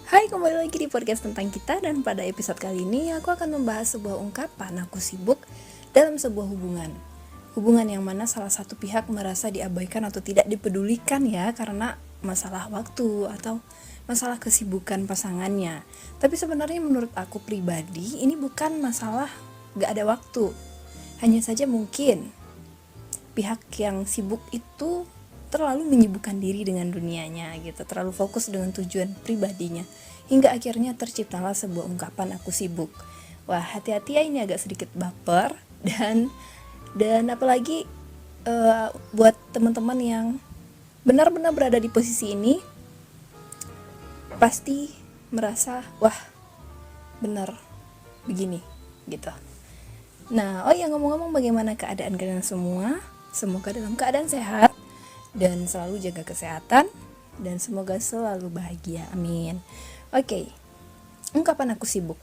Hai, kembali lagi di podcast tentang kita. Dan pada episode kali ini aku akan membahas sebuah ungkapan aku sibuk dalam sebuah hubungan. Hubungan yang mana salah satu pihak merasa diabaikan atau tidak dipedulikan ya, karena masalah waktu atau masalah kesibukan pasangannya. Tapi sebenarnya menurut aku pribadi ini bukan masalah gak ada waktu. Hanya saja mungkin pihak yang sibuk itu terlalu menyibukkan diri dengan dunianya gitu, terlalu fokus dengan tujuan pribadinya, hingga akhirnya terciptalah sebuah ungkapan aku sibuk. Wah, hati-hati ya, ini agak sedikit baper. Dan apalagi buat teman-teman yang benar-benar berada di posisi ini pasti merasa wah benar begini gitu. Nah, oh ya, ngomong-ngomong, bagaimana keadaan kalian semua? Semoga dalam keadaan sehat dan selalu jaga kesehatan, dan semoga selalu bahagia, amin. Oke, ungkapan aku sibuk.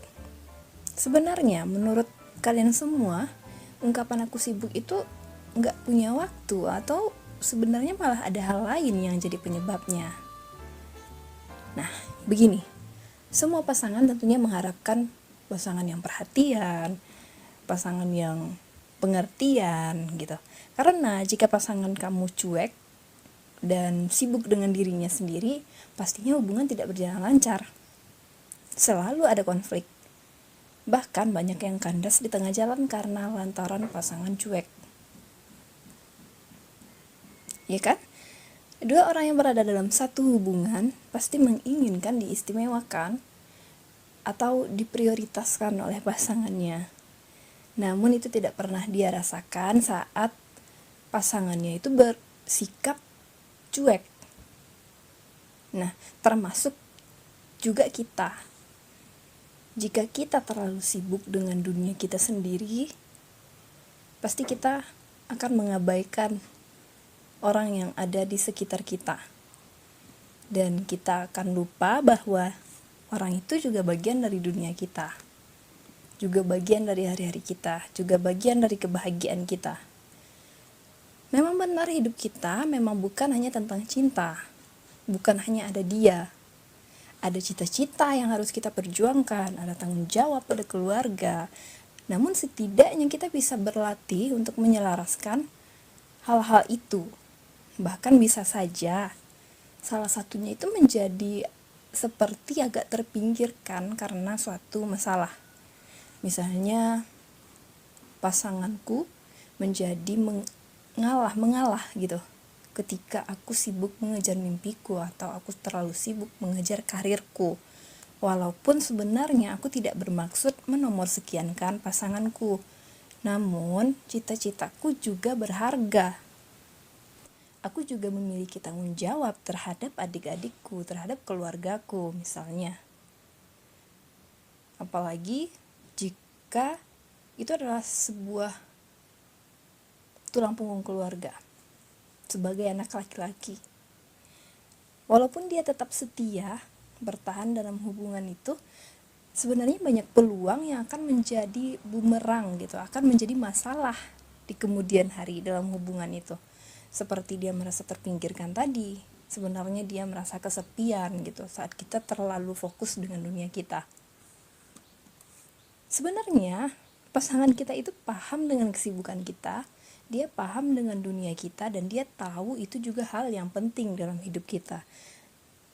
Sebenarnya menurut kalian semua, ungkapan aku sibuk itu gak punya waktu, atau sebenarnya malah ada hal lain yang jadi penyebabnya? Nah, begini, semua pasangan tentunya mengharapkan pasangan yang perhatian, pasangan yang pengertian gitu. Karena jika pasangan kamu cuek dan sibuk dengan dirinya sendiri, pastinya hubungan tidak berjalan lancar. Selalu ada konflik. Bahkan banyak yang kandas di tengah jalan karena lantaran pasangan cuek. Ya kan? Dua orang yang berada dalam satu hubungan pasti menginginkan diistimewakan atau diprioritaskan oleh pasangannya. Namun itu tidak pernah dia rasakan saat pasangannya itu bersikap cuek. Nah, termasuk juga kita. Jika kita terlalu sibuk dengan dunia kita sendiri, pasti kita akan mengabaikan orang yang ada di sekitar kita. Dan kita akan lupa bahwa orang itu juga bagian dari dunia kita, juga bagian dari hari-hari kita, juga bagian dari kebahagiaan kita. Memang benar, hidup kita memang bukan hanya tentang cinta, bukan hanya ada dia. Ada cita-cita yang harus kita perjuangkan, ada tanggung jawab pada keluarga. Namun setidaknya kita bisa berlatih untuk menyelaraskan hal-hal itu. Bahkan bisa saja salah satunya itu menjadi seperti agak terpinggirkan karena suatu masalah. Misalnya pasanganku menjadi mengalah gitu ketika aku sibuk mengejar mimpiku atau aku terlalu sibuk mengejar karirku, walaupun sebenarnya aku tidak bermaksud menomorsekiankan pasanganku, namun cita-citaku juga berharga. Aku juga memiliki tanggung jawab terhadap adik-adikku, terhadap keluargaku misalnya. Apalagi jika itu adalah sebuah tulang punggung keluarga sebagai anak laki-laki. Walaupun dia tetap setia bertahan dalam hubungan itu, sebenarnya banyak peluang yang akan menjadi bumerang gitu, akan menjadi masalah di kemudian hari dalam hubungan itu. Seperti dia merasa terpinggirkan tadi, sebenarnya dia merasa kesepian gitu saat kita terlalu fokus dengan dunia kita. Sebenarnya pasangan kita itu paham dengan kesibukan kita, dia paham dengan dunia kita, dan dia tahu itu juga hal yang penting dalam hidup kita.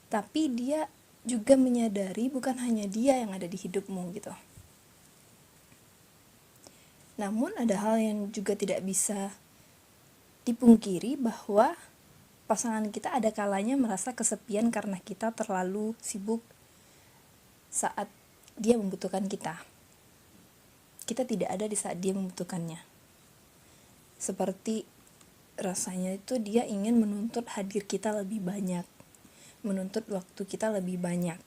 Tapi dia juga menyadari bukan hanya dia yang ada di hidupmu gitu. Namun ada hal yang juga tidak bisa dipungkiri, bahwa pasangan kita ada kalanya merasa kesepian karena kita terlalu sibuk saat dia membutuhkan kita. Kita tidak ada di saat dia membutuhkannya. Seperti rasanya itu dia ingin menuntut hadir kita lebih banyak, menuntut waktu kita lebih banyak.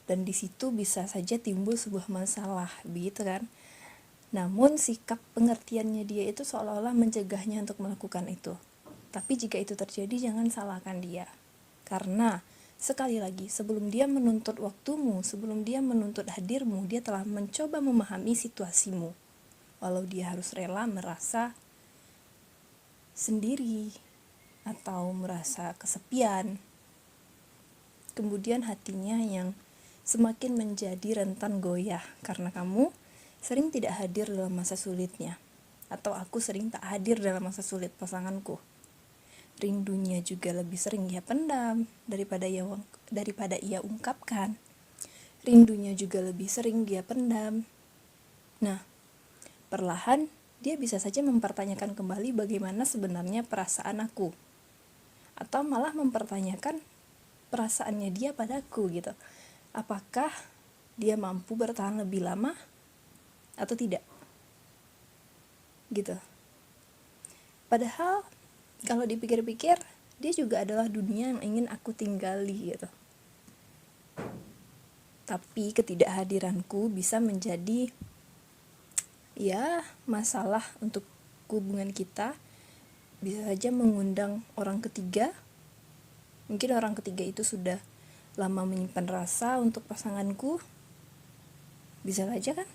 Dan di situ bisa saja timbul sebuah masalah, begitu kan? Namun sikap pengertiannya dia itu seolah-olah mencegahnya untuk melakukan itu. Tapi jika itu terjadi, jangan salahkan dia. Karena sekali lagi, sebelum dia menuntut waktumu, sebelum dia menuntut hadirmu, dia telah mencoba memahami situasimu. Walau dia harus rela merasa sendiri atau merasa kesepian, kemudian hatinya yang semakin menjadi rentan goyah karena kamu sering tidak hadir dalam masa sulitnya, atau aku sering tak hadir dalam masa sulit pasanganku. Rindunya juga lebih sering ia pendam daripada ia ungkapkan. Rindunya juga lebih sering dia pendam. Nah, perlahan dia bisa saja mempertanyakan kembali bagaimana sebenarnya perasaan aku, atau malah mempertanyakan perasaannya dia padaku gitu. Apakah dia mampu bertahan lebih lama atau tidak? Gitu. Padahal kalau dipikir-pikir, dia juga adalah dunia yang ingin aku tinggali gitu. Tapi ketidakhadiranku bisa menjadi masalah untuk hubungan kita. Bisa saja mengundang orang ketiga. Mungkin orang ketiga itu sudah lama menyimpan rasa untuk pasanganku. Bisa saja kan?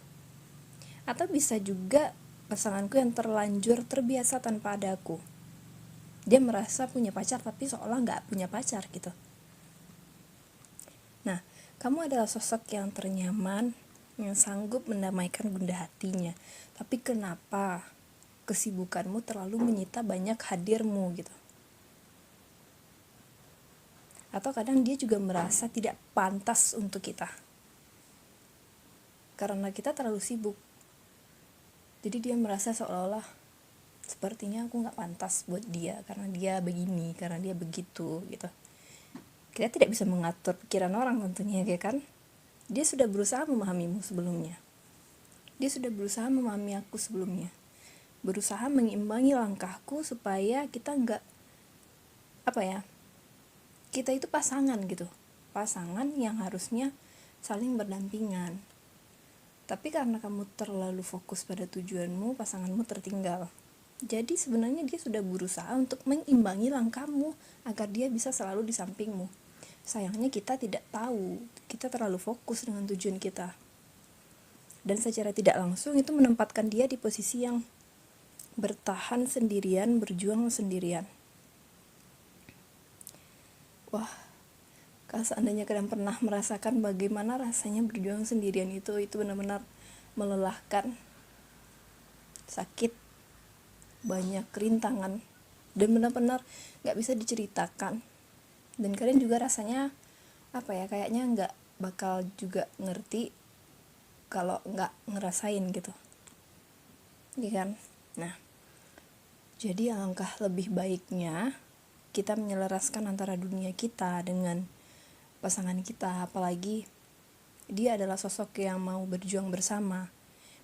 Atau bisa juga pasanganku yang terlanjur terbiasa tanpa ada aku. Dia merasa punya pacar tapi seolah gak punya pacar gitu. Nah, kamu adalah sosok yang ternyaman, yang sanggup mendamaikan gundah hatinya. Tapi kenapa kesibukanmu terlalu menyita banyak hadirmu gitu? Atau kadang dia juga merasa tidak pantas untuk kita karena kita terlalu sibuk. Jadi dia merasa seolah-olah sepertinya aku gak pantas buat dia karena dia begini, karena dia begitu gitu. Kita tidak bisa mengatur pikiran orang tentunya, ya kan? Dia sudah berusaha memahamimu sebelumnya. Dia sudah berusaha memahami aku sebelumnya. Berusaha mengimbangi langkahku supaya kita kita itu pasangan gitu. Pasangan yang harusnya saling berdampingan. Tapi karena kamu terlalu fokus pada tujuanmu, pasanganmu tertinggal. Jadi sebenarnya dia sudah berusaha untuk mengimbangi langkahmu agar dia bisa selalu di sampingmu. Sayangnya kita tidak tahu, kita terlalu fokus dengan tujuan kita. Dan secara tidak langsung itu menempatkan dia di posisi yang bertahan sendirian, berjuang sendirian. Wah, kalau seandainya kalian pernah merasakan bagaimana rasanya berjuang sendirian itu benar-benar melelahkan, sakit, banyak rintangan, dan benar-benar gak bisa diceritakan. Dan kalian juga rasanya kayaknya gak bakal juga ngerti kalau gak ngerasain gitu, ya kan? Nah, jadi alangkah lebih baiknya kita menyelaraskan antara dunia kita dengan pasangan kita, apalagi dia adalah sosok yang mau berjuang bersama,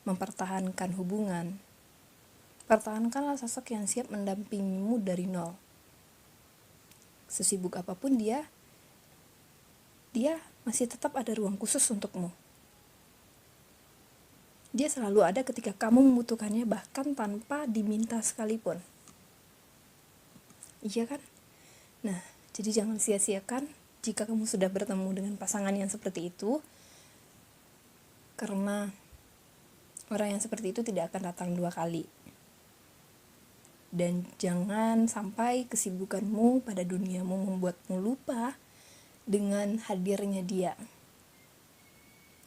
mempertahankan hubungan. Pertahankanlah sosok yang siap mendampingimu dari nol. Sesibuk apapun dia masih tetap ada ruang khusus untukmu. Dia selalu ada ketika kamu membutuhkannya, bahkan tanpa diminta sekalipun. Iya kan? Nah, jadi jangan sia-siakan jika kamu sudah bertemu dengan pasangan yang seperti itu, karena orang yang seperti itu tidak akan datang 2 kali. Dan jangan sampai kesibukanmu pada duniamu membuatmu lupa dengan hadirnya dia.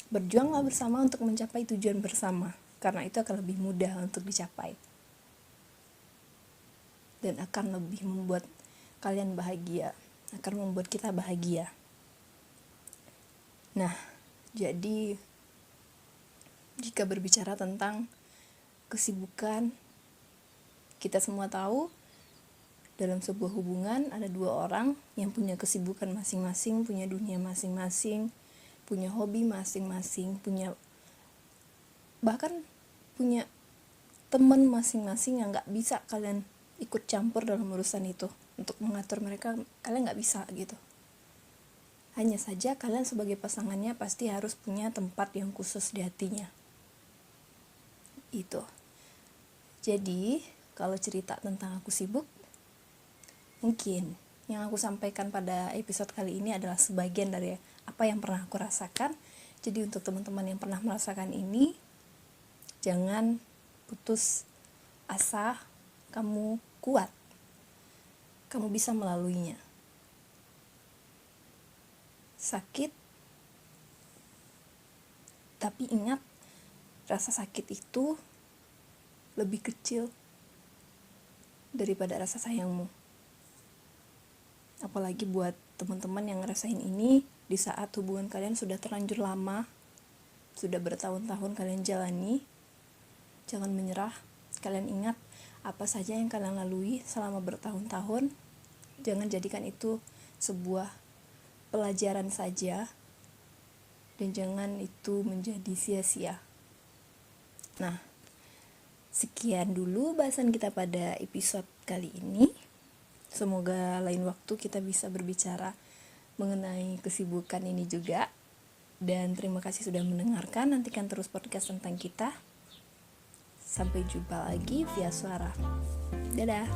Berjuanglah bersama untuk mencapai tujuan bersama, karena itu akan lebih mudah untuk dicapai. Dan akan lebih membuat kalian bahagia, akan membuat kita bahagia. Nah, jadi jika berbicara tentang kesibukan, kita semua tahu dalam sebuah hubungan ada 2 orang yang punya kesibukan masing-masing, punya dunia masing-masing, punya hobi masing-masing, bahkan punya teman masing-masing yang gak bisa kalian ikut campur dalam urusan itu. Untuk mengatur mereka, kalian gak bisa gitu. Hanya saja kalian sebagai pasangannya pasti harus punya tempat yang khusus di hatinya. Itu. Jadi, kalau cerita tentang aku sibuk, mungkin yang aku sampaikan pada episode kali ini adalah sebagian dari apa yang pernah aku rasakan. Jadi untuk teman-teman yang pernah merasakan ini, jangan putus asa, kamu kuat. Kamu bisa melaluinya. sakit, tapi ingat, rasa sakit itu lebih kecil daripada rasa sayangmu. Apalagi buat teman-teman yang ngerasain ini di saat hubungan kalian sudah terlanjur lama, sudah bertahun-tahun kalian jalani. Jangan menyerah. Kalian ingat apa saja yang kalian lalui selama bertahun-tahun. Jangan jadikan itu sebuah pelajaran saja, dan jangan itu menjadi sia-sia. Nah, sekian dulu bahasan kita pada episode kali ini. Semoga lain waktu kita bisa berbicara mengenai kesibukan ini juga. Dan terima kasih sudah mendengarkan. Nantikan terus podcast tentang kita. Sampai jumpa lagi via suara. Dadah.